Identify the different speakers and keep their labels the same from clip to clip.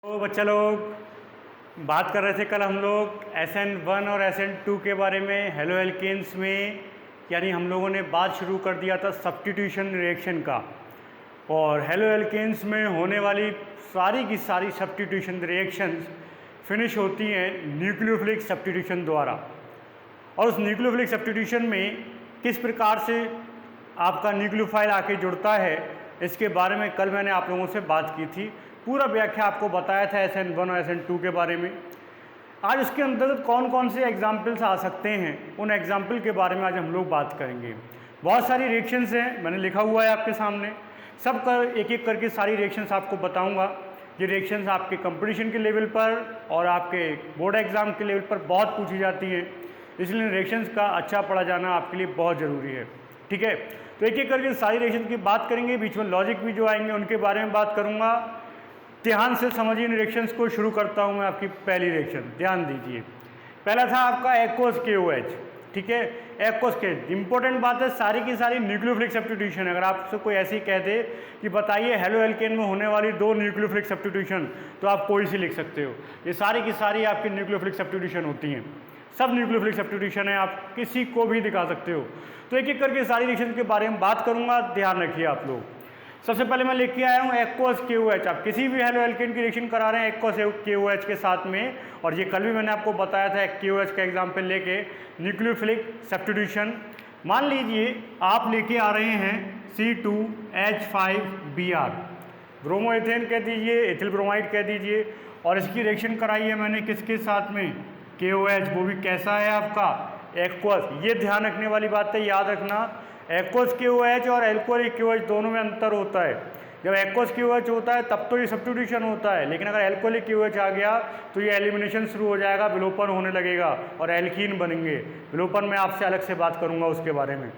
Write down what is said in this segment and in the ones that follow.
Speaker 1: तो बच्चा लोग बात कर रहे थे कल हम लोग SN1 और SN2 के बारे में हेलो एल्केन्स में, यानी हम लोगों ने बात शुरू कर दिया था सब्स्टिट्यूशन रिएक्शन का। और हेलो एल्केन्स में होने वाली सारी की सारी सब्स्टिट्यूशन रिएक्शंस फिनिश होती हैं न्यूक्लियोफिलिक सब्स्टिट्यूशन द्वारा। और उस न्यूक्लियोफिलिक सब्स्टिट्यूशन में किस प्रकार से आपका न्यूक्लियोफाइल आके जुड़ता है, इसके बारे में कल मैंने आप लोगों से बात की थी। पूरा व्याख्या आपको बताया था SN1 और SN2 के बारे में। आज उसके अंतर्गत कौन कौन से एग्जाम्पल्स आ सकते हैं, उन एग्जाम्पल के बारे में आज हम लोग बात करेंगे। बहुत सारी रिएक्शंस हैं, मैंने लिखा हुआ है आपके सामने, सब कर एक एक करके सारी रिएक्शंस आपको बताऊंगा। ये रिएक्शंस आपके कंपटीशन के लेवल पर और आपके बोर्ड एग्ज़ाम के लेवल पर बहुत पूछी जाती हैं, इसलिए रिएक्शंस का अच्छा पढ़ा जाना आपके लिए बहुत ज़रूरी है। ठीक है, तो एक एक करके सारी रिएक्शन की बात करेंगे, बीच में लॉजिक भी जो आएंगे उनके बारे में बात करूँगा। ध्यान से समझिए इन रिएक्शंस को। शुरू करता हूँ मैं आपकी पहली रिएक्शन, ध्यान दीजिए। पहला था आपका एक्वस KOH। ठीक है, एक्वस के इंपॉर्टेंट बात है, सारी की सारी न्यूक्लियोफिलिक सब्स्टिट्यूशन। अगर आपसे कोई ऐसी कह दे कि बताइए हेलो एल्केन में होने वाली 2 न्यूक्लियोफिलिक सब्स्टिट्यूशन, तो आप कोई सी लिख सकते हो। ये सारी की सारी आपकी न्यूक्लियोफिलिक सब्स्टिट्यूशन होती हैं, सब न्यूक्लियोफिलिक सब्स्टिट्यूशन है, आप किसी को भी दिखा सकते हो। तो एक एक करके सारी रिएक्शन के बारे में बात करूँगा, ध्यान रखिए आप लोग। सबसे पहले मैं लेके आया हूँ एक्वस KOH। आप किसी भी हेलो एल्केन की रिएक्शन करा रहे हैं एक्वस KOH के साथ में, और ये कल भी मैंने आपको बताया था KOH का एग्जाम्पल लेके न्यूक्लियोफिलिक सब्स्टिट्यूशन। मान लीजिए आप लेके आ रहे हैं C2H5Br, ब्रोमोएथेन कह दीजिए, एथिल ब्रोमाइड कह दीजिए, और इसकी रिएक्शन कराई है मैंने किसके साथ में, KOH। वो भी कैसा है आपका एक्वस। ये ध्यान रखने वाली बात है, याद रखना एक्वस KOH और एल्कोहलिक KOH दोनों में अंतर होता है। जब एक्वस KOH होता है तब तो ये सब्स्टिट्यूशन होता है, लेकिन अगर एल्कोहलिक KOH आ गया तो ये एलिमिनेशन शुरू हो जाएगा, विलोपन होने लगेगा और एल्कीन बनेंगे। विलोपन में आपसे अलग से बात करूंगा उसके बारे में।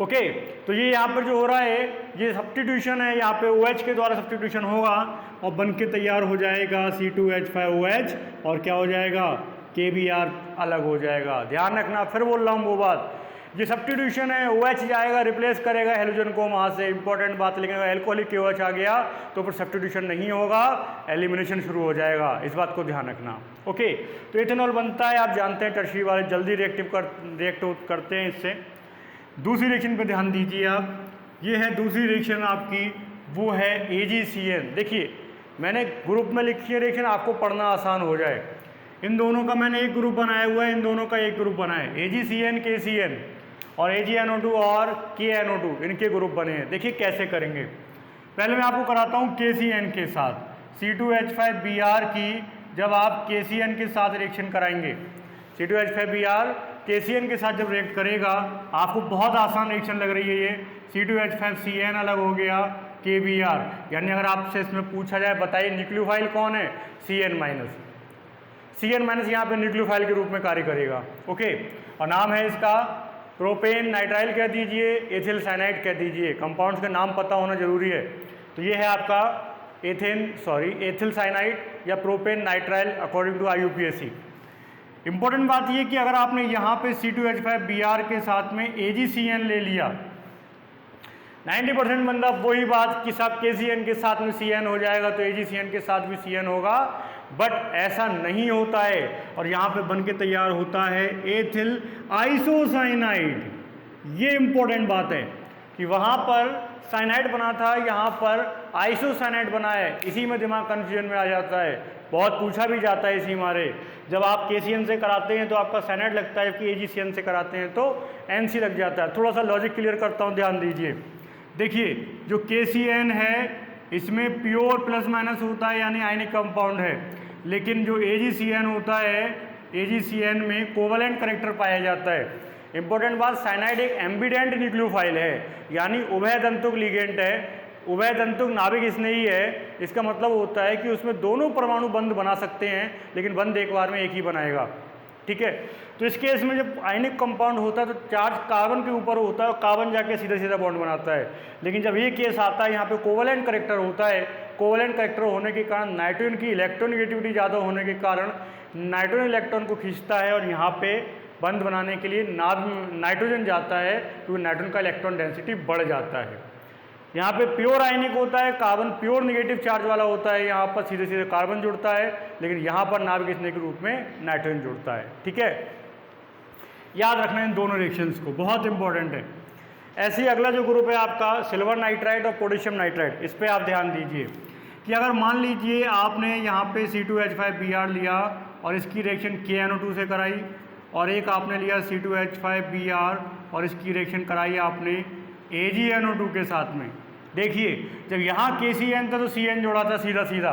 Speaker 1: ओके, तो ये यहाँ पर जो हो रहा है ये सब्स्टिट्यूशन है, यहाँ पे OH के द्वारा सब्स्टिट्यूशन होगा और बन के तैयार हो जाएगा C2H5OH, और क्या हो जाएगा KBr अलग हो जाएगा। ध्यान रखना, फिर बोल रहा हूँ वो बात, ये सब्स्टिट्यूशन है, OH जाएगा रिप्लेस करेगा हेलोजन को वहाँ से, इंपॉर्टेंट बात। लेकिन अगर एल्कोहलिक KOH आ गया तो फिर सब्स्टिट्यूशन नहीं होगा, एलिमिनेशन शुरू हो जाएगा, इस बात को ध्यान रखना। ओके, तो इथेनॉल बनता है, आप जानते हैं टर्शियरी वाले जल्दी रिएक्ट करते हैं इससे। दूसरी रिएक्शन पर ध्यान दीजिए आप, ये है दूसरी रिएक्शन आपकी, वो है AgCN। देखिए मैंने ग्रुप में लिखी है रिएक्शन, आपको पढ़ना आसान हो जाए। इन दोनों का मैंने एक ग्रुप बनाया हुआ है, इन दोनों का एक ग्रुप बना है, AgCN KCN, और AgNO2 और KNO2 इनके ग्रुप बने हैं। देखिए कैसे करेंगे। पहले मैं आपको कराता हूँ KCN के साथ C2H5Br की। जब आप KCN के साथ रिएक्शन कराएंगे, C2H5Br KCN के साथ जब रिएक्ट करेगा, आपको बहुत आसान रिएक्शन लग रही है ये। C2H5CN अलग हो गया KBr, यानी अगर आपसे इसमें पूछा जाए बताइए न्यूक्लियोफाइल कौन है, CN- यहाँ पे न्यूक्लियोफाइल के रूप में कार्य करेगा। ओके, और नाम है इसका प्रोपेन नाइट्राइल कह दीजिए, एथिल साइनाइड कह दीजिए, कंपाउंड्स का नाम पता होना जरूरी है। तो ये है आपका एथिल साइनाइड या propanenitrile according to IUPAC। Important बात ये कि अगर आपने यहाँ पे C2H5Br के साथ में AgCN ले लिया, 90% बंदा वही बात कि सब KCN के साथ में CN हो जाएगा तो AgCN के साथ भी CN होगा, बट ऐसा नहीं होता है। और यहाँ पे बन के तैयार होता है एथिल आइसोसाइनाइड। ये इंपॉर्टेंट बात है कि वहाँ पर साइनाइड बना था, यहाँ पर आइसोसाइनाइड बना है। इसी में दिमाग कन्फ्यूजन में आ जाता है, बहुत पूछा भी जाता है इसी मारे। जब आप KCN से कराते हैं तो आपका साइनाइड लगता है, कि AgCN से कराते हैं तो NC लग जाता है। थोड़ा सा लॉजिक क्लियर करता हूँ, ध्यान दीजिए। देखिए जो KCN है इसमें प्योर प्लस माइनस होता है, यानी आयनिक कंपाउंड है, लेकिन जो AgCN होता है, AgCN में कोवलेंट करेक्टर पाया जाता है। इंपॉर्टेंट बात, साइनाइड एक एम्बिडेंट न्यूक्लियोफाइल है, यानी उभय तंतुक लिगेंड है, उभय तंतुक नाभिक स्नेही है। इसका मतलब होता है कि उसमें दोनों परमाणु बंध बना सकते हैं, लेकिन बंध एक बार में एक ही बनाएगा। ठीक है, तो इस केस में जब आयनिक कंपाउंड होता है तो चार्ज कार्बन के ऊपर होता है और कार्बन जाके सीधा सीधा बॉन्ड बनाता है। लेकिन जब ये केस आता है, यहाँ पे कोवलेंट करेक्टर होता है, कोवलेंट करेक्टर होने के कारण नाइट्रोजन की इलेक्ट्रोनेगेटिविटी ज़्यादा होने के कारण नाइट्रोजन इलेक्ट्रॉन को खींचता है, और यहाँ पे बंध बनाने के लिए नाइट्रोजन जाता है, क्योंकि नाइट्रोजन का इलेक्ट्रॉन डेंसिटी बढ़ जाता है। यहाँ पे प्योर आयनिक होता है, कार्बन प्योर नेगेटिव चार्ज वाला होता है, यहाँ पर सीधे सीधे कार्बन जुड़ता है, लेकिन यहाँ पर नाभिक स्नेह के रूप में नाइट्रोजन जुड़ता है। ठीक है, याद रखना इन दोनों रिएक्शंस को, बहुत इंपॉर्टेंट है। ऐसे ही अगला जो ग्रुप है आपका सिल्वर नाइट्राइड और पोटेशियम नाइट्राइड, इस पर आप ध्यान दीजिए कि अगर मान लीजिए आपने यहाँ पे C2H5Br लिया और इसकी रिएक्शन KNO2 से कराई, और एक आपने लिया C2H5Br और इसकी रिएक्शन कराई आपने AgNO2 के साथ में। देखिए जब यहाँ KCN था तो CN जोड़ा था सीधा सीधा,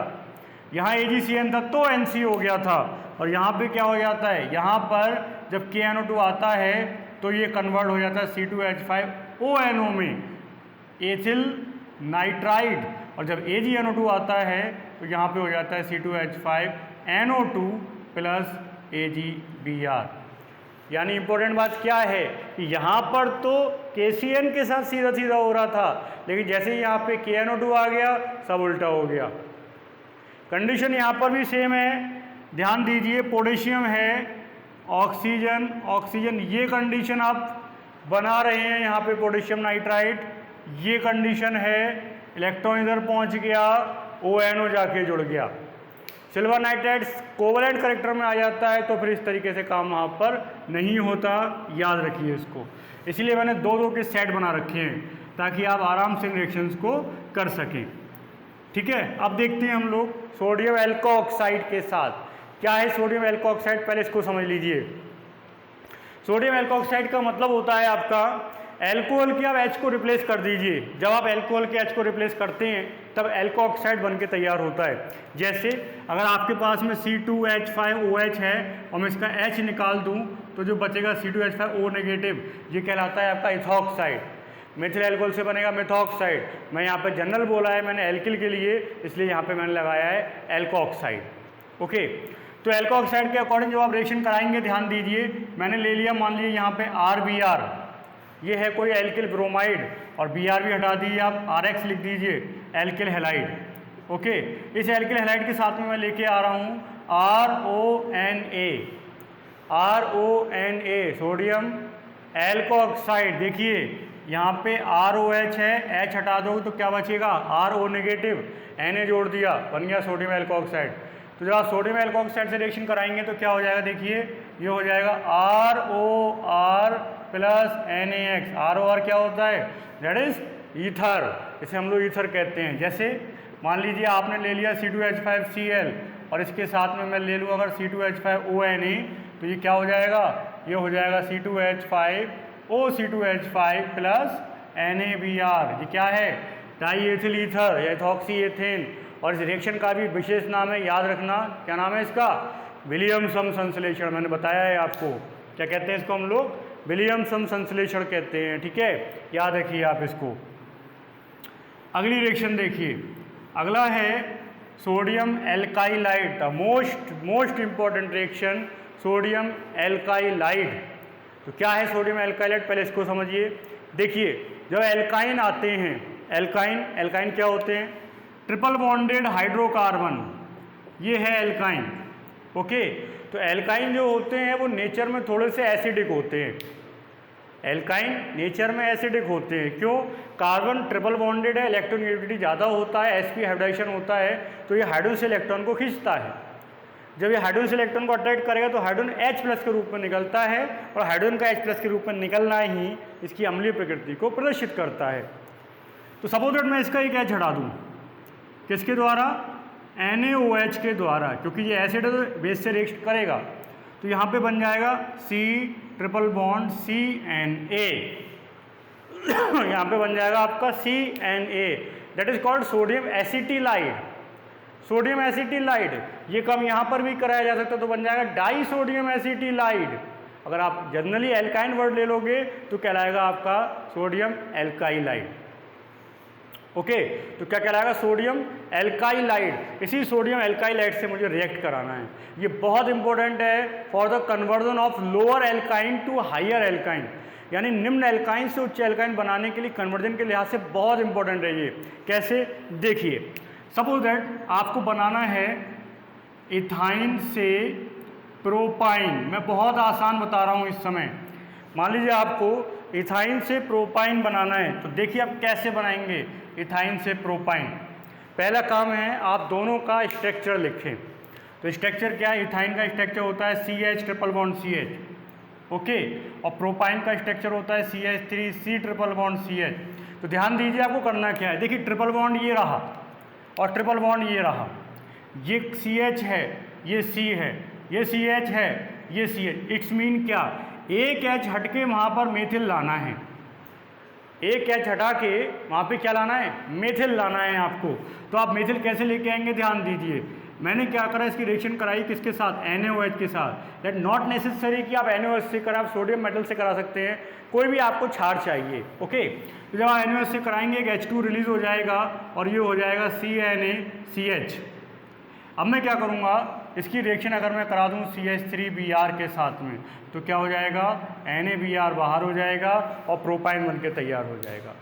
Speaker 1: यहाँ AgCN था तो NC हो गया था, और यहाँ पे क्या हो जाता है, यहाँ पर जब KNO2 आता है तो ये कन्वर्ट हो जाता है C2H5ONO में एथिल नाइट्राइड, और जब AgNO2 आता है तो यहाँ पे हो जाता है C2H5NO2 प्लस AgBr। यानी इंपॉर्टेंट बात क्या है कि यहाँ पर तो KCN के साथ सीधा सीधा हो रहा था, लेकिन जैसे ही यहाँ पे KNO2 आ गया सब उल्टा हो गया। कंडीशन यहाँ पर भी सेम है, ध्यान दीजिए, पोटेशियम है, ऑक्सीजन ऑक्सीजन, ये कंडीशन आप बना रहे हैं यहाँ पे पोटेशियम नाइट्राइड, ये कंडीशन है, इलेक्ट्रॉन इधर पहुँच गया, ONO जाके जुड़ गया। सिल्वर नाइट्राइड कोवलेंट करेक्टर में आ जाता है तो फिर इस तरीके से काम वहाँ पर नहीं होता, याद रखिए इसको। इसलिए मैंने दो दो के सेट बना रखे हैं ताकि आप आराम से रिएक्शंस को कर सकें। ठीक है, अब देखते हैं हम लोग सोडियम एल्कोऑक्साइड के साथ। क्या है सोडियम एल्कोऑक्साइड, पहले इसको समझ लीजिए। सोडियम एल्कोऑक्साइड का मतलब होता है आपका एल्कोहल के आप H को रिप्लेस कर दीजिए। जब आप एल्कोहल के H को रिप्लेस करते हैं तब एल्कोऑक्साइड बन के तैयार होता है। जैसे अगर आपके पास में C2H5OH है और मैं इसका H निकाल दूं तो जो बचेगा C2H5O नेगेटिव, ये कहलाता है आपका इथॉक्साइड। मिथिल एल्कोहल से बनेगा मिथॉक्साइड। मैं यहाँ पे जनरल बोला है मैंने एल्किल के लिए, इसलिए यहाँ पे मैंने लगाया है एल्कोऑक्साइड। ओके, तो एल्कोऑक्साइड के अकॉर्डिंग जब आप रिएक्शन कराएंगे ध्यान दीजिए, मैंने ले लिया मान लीजिए यहाँ पे RBr, ये है कोई एल्किल ब्रोमाइड, और Br भी हटा दीजिए आप, RX लिख दीजिए एल्किल हैलाइड। ओके, इस एल्किल हैलाइड के साथ में मैं लेके आ रहा हूँ RONA सोडियम एल्कोऑक्साइड। देखिए यहाँ पे ROH है, H हटा दो तो क्या बचेगा RO नेगेटिव, Na जोड़ दिया, बन गया सोडियम एल्कोऑक्साइड। तो जब आप सोडियम एल्कोऑक्साइड से रिएक्शन कराएंगे तो क्या हो जाएगा, देखिए ये हो जाएगा ROR प्लस NaX। ROR क्या होता है, दैट इज ईथर, इसे हम लोग ईथर कहते हैं। जैसे मान लीजिए आपने ले लिया C2H5Cl और इसके साथ में मैं ले लूँ अगर C2H5ONA, तो ये क्या हो जाएगा, ये हो जाएगा C2H5O प्लस NaBr। ये क्या है, डाई एथिल ईथर या इथॉक्सी एथेन। और इस रिएक्शन का भी विशेष नाम है, याद रखना, क्या नाम है इसका, विलियमसन संश्लेषण। मैंने बताया है आपको, क्या कहते हैं इसको हम लोग, विलियमसन संश्लेषण कहते हैं। ठीक है, याद रखिए आप इसको। अगली रिएक्शन देखिए, अगला है sodium alkylide, the most important reaction sodium alkylide. तो क्या है सोडियम एल्काइलाइड, पहले इसको समझिए। देखिए जब एल्काइन आते हैं, एल्काइन क्या होते हैं, ट्रिपल बॉन्डेड हाइड्रोकार्बन, ये है एल्काइन। ओके, तो एल्काइन जो होते हैं वो नेचर में थोड़े से एसिडिक होते हैं। एल्काइन नेचर में एसिडिक होते हैं, क्यों, कार्बन ट्रिपल बॉन्डेड है, इलेक्ट्रोनेगेटिविटी ज़्यादा होता है, sp हाइब्रिडाइजेशन होता है, तो ये हाइड्रोजन से इलेक्ट्रॉन को खींचता है। जब ये हाइड्रोजन से इलेक्ट्रॉन को अट्रैक्ट करेगा तो हाइड्रोजन H+ के रूप में निकलता है, और हाइड्रोजन का H+ के रूप में निकलना ही इसकी अम्लीय प्रकृति को प्रदर्शित करता है। तो सपोज दैट मैं इसका एक H हटा दूँ, किसके द्वारा, NaOH के द्वारा, क्योंकि ये एसिड है तो बेस से रिएक्ट करेगा। तो यहाँ पे बन जाएगा C ट्रिपल बॉन्ड CNA, यहाँ पे बन जाएगा आपका CNA, that is called sodium acetylide. Sodium acetylide, ये कम यहाँ पर भी कराया जा सकता है, तो बन जाएगा डाई सोडियम एसिटिलाइड। अगर आप जनरली एल्काइन वर्ड ले लोगे तो कहलाएगा आपका सोडियम एल्काइलाइड। ओके, तो क्या कहलाएगा, सोडियम एल्काइलाइड। इसी सोडियम एल्काइलाइड से मुझे रिएक्ट कराना है। ये बहुत इंपॉर्टेंट है for the conversion of lower alkyne to higher alkyne, यानी निम्न एल्काइन से उच्च एल्काइन बनाने के लिए कन्वर्जन के लिहाज से बहुत इंपॉर्टेंट है ये। कैसे, देखिए सपोज दैट आपको बनाना है इथाइन से प्रोपाइन। मैं बहुत आसान बता रहा हूँ इस समय। मान लीजिए आपको इथाइन से प्रोपाइन बनाना है, तो देखिए आप कैसे बनाएंगे। इथाइन से प्रोपाइन। पहला काम है आप दोनों का स्ट्रक्चर लिखें। तो स्ट्रक्चर क्या है? इथाइन का स्ट्रक्चर होता है CH triple bond CH, okay, और प्रोपाइन का स्ट्रक्चर होता है CH3C ट्रिपल बॉन्ड CH। तो ध्यान दीजिए आपको करना क्या है। देखिए ट्रिपल बॉन्ड ये रहा और ट्रिपल बॉन्ड ये रहा, ये CH है, ये C है, ये CH है, ये CH। इट्स मीन क्या? एक H हटके वहाँ पर मेथिल लाना है, एक H हटा के वहाँ पे क्या लाना है? मेथिल लाना है आपको। तो आप मेथिल कैसे लेके आएंगे? ध्यान दीजिए, मैंने क्या करा, इसकी रिएक्शन कराई किसके साथ? NaOH के साथ। दैट नॉट नेसेसरी कि आप NaOH से करा, आप सोडियम मेटल से करा सकते हैं, कोई भी आपको क्षार चाहिए, ओके। तो जब आप NaOH से कराएंगे एक H2 रिलीज हो जाएगा और ये हो जाएगा CNaCH। अब मैं क्या करूँगा, इसकी रिएक्शन अगर मैं करा दूँ CH3Br के साथ में, तो क्या हो जाएगा? NaBr बाहर हो जाएगा और प्रोपाइन बन के तैयार हो जाएगा।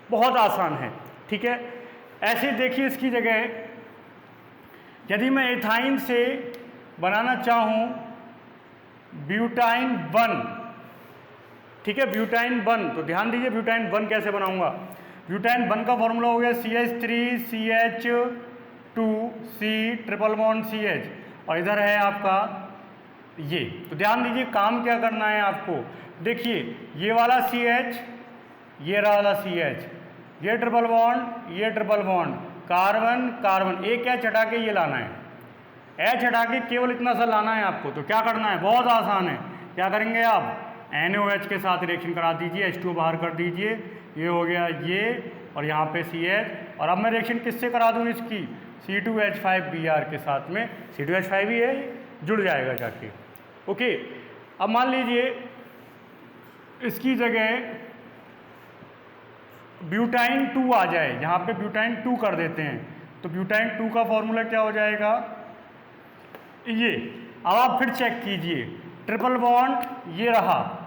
Speaker 1: बहुत आसान है, ठीक है। ऐसे देखिए इसकी जगह यदि मैं इथाइन से बनाना चाहूँ ब्यूटाइन 1, ठीक है, ब्यूटाइन 1, तो ध्यान दीजिए ब्यूटाइन 1 कैसे बनाऊंगा। ब्यूटाइन 1 का फॉर्मूला हो गया CH3CH2C ट्रिपल बॉन्ड CH, और इधर है आपका ये। तो ध्यान दीजिए काम क्या करना है आपको। देखिए ये वाला CH, ये वाला CH, ये ट्रिपल बॉन्ड, ये ट्रिपल बॉन्ड, कार्बन कार्बन, एक H हटा के ये लाना है, H हटा के केवल इतना सा लाना है आपको। तो क्या करना है? बहुत आसान है। क्या करेंगे आप? NaOH के साथ रिएक्शन करा दीजिए, H2 बाहर कर दीजिए, ये हो गया ये, और यहाँ पे CH। और अब मैं रिएक्शन किससे करा दूँ इसकी? C2H5Br के साथ में, C2H5 ही है, जुड़ जाएगा जाके, ओके। अब मान लीजिए इसकी जगह ब्यूटाइन 2 आ जाए, यहाँ पे ब्यूटाइन 2 कर देते हैं। तो ब्यूटाइन 2 का फॉर्मूला क्या हो जाएगा? ये। अब आप फिर चेक कीजिए, ट्रिपल बॉन्ड ये रहा,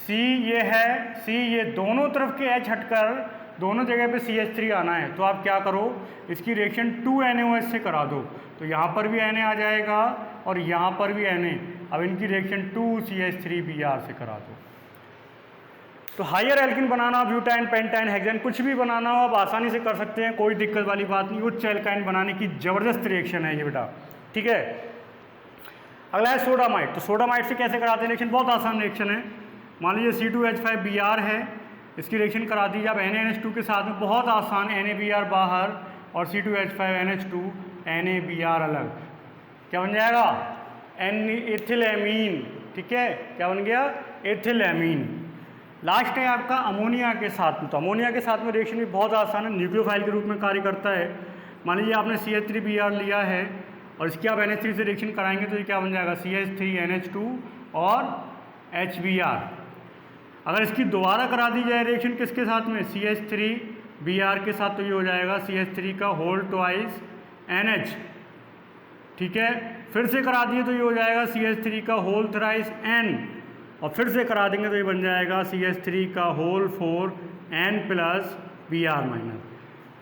Speaker 1: C ये है, C ये, दोनों तरफ के H हटकर दोनों जगह पे CH3 आना है। तो आप क्या करो, इसकी रिएक्शन 2 NaOH से करा दो। तो यहाँ पर भी Na आ जाएगा और यहाँ पर भी Na। अब इनकी रिएक्शन 2 CH3Br से करा दो। तो हायर एल्किन बनाना, ब्यूटाइन, पेंटाइन, हेक्सेन, कुछ भी बनाना हो आप आसानी से कर सकते हैं, कोई दिक्कत वाली बात नहीं। उच्च एल्काइन बनाने की ज़बरदस्त रिएक्शन है ये बेटा, ठीक है। अगला है सोडामाइड। तो सोडामाइड से कैसे कराते हैं रिएक्शन? बहुत आसान रिएक्शन है। मान लीजिए C2H5Br है, इसकी रिएक्शन करा दीजिए आप NaNH2 के साथ में, बहुत आसान, NaBr बाहर और C2H5NH2, NaBr अलग, क्या बन जाएगा? एथिलेमीन, ठीक है, क्या बन गया? एथिलेमीन। लास्ट है आपका अमोनिया के साथ में। तो अमोनिया के साथ में रिएक्शन भी बहुत आसान है, न्यूक्लियोफाइल के रूप में कार्य करता है। मान लीजिए आपने CH3Br लिया है और इसकी आप NH3 से रिएक्शन कराएंगे तो ये क्या बन जाएगा? CH3NH2 और HBr। अगर इसकी दोबारा करा दी जाए रिएक्शन किसके साथ में? CH3Br के साथ, तो ये हो जाएगा CH3 का होल ट्वाइस NH, ठीक है। फिर से करा दिए तो ये हो जाएगा CH3 का होल थ्राइस N, और फिर से करा देंगे तो ये बन जाएगा CH3 का होल 4 N प्लस Br-।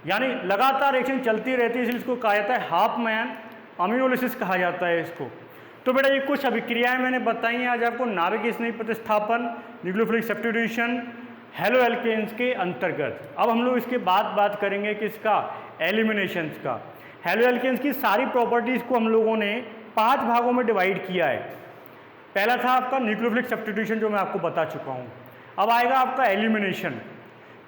Speaker 1: यानी लगातार रिएक्शन चलती रहती है, इसलिए इसको कहा जाता है हाफ मैन अमीनोलिसिस कहा जाता है इसको। तो बेटा ये कुछ अभिक्रियाएं मैंने बताई हैं आज आपको नाभिक स्नेही प्रतिस्थापन, न्यूक्लियोफिलिक सब्स्टिट्यूशन, हेलो एल्केन्स के अंतर्गत। अब हम लोग इसके बाद बात करेंगे किसका? एलिमिनेशंस का। हेलो एल्केन्स की सारी प्रॉपर्टीज़ को हम लोगों ने 5 भागों में डिवाइड किया है। पहला था आपका न्यूक्लियोफिलिक सब्स्टिट्यूशन जो मैं आपको बता चुका हूँ। अब आएगा आपका एलिमिनेशन,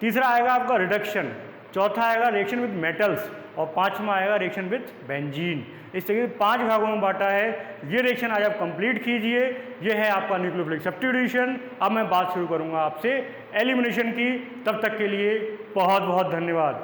Speaker 1: तीसरा आएगा आपका रिडक्शन, चौथा आएगा रिएक्शन विद मेटल्स, और पांचवा आएगा रिएक्शन विद बेंजीन। इस तरीके से 5 भागों में बांटा है। ये रिएक्शन आज आप कंप्लीट कीजिए। ये है आपका न्यूक्लियोफिलिक सब्स्टिट्यूशन। अब मैं बात शुरू करूँगा आपसे एलिमिनेशन की। तब तक के लिए बहुत बहुत धन्यवाद।